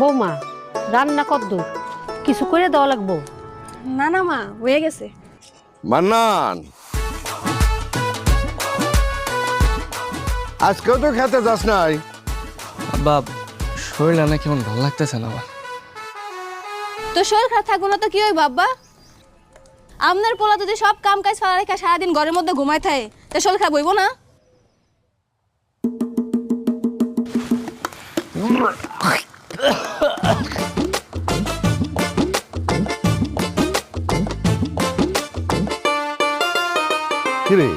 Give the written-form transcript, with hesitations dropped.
বৌমা রান্না কদ্দূর কিছু করে দেওয়া লাগবো? না না মা, হয়ে গেছে। মান্নান, আজকেও তো খেতে যাস নাই? বাপ শরীর না কেমন ভালো লাগতেছে না আমার। তো শরীর খারাপ থাকবো না তো কি হয় বাবা? আপনার পোলা যদি সব কাম কাজ ফেলা রেখা সারাদিন ঘরের মধ্যে ঘুমায় থাকে, তো শরীর খারাপ হইব না? কিরে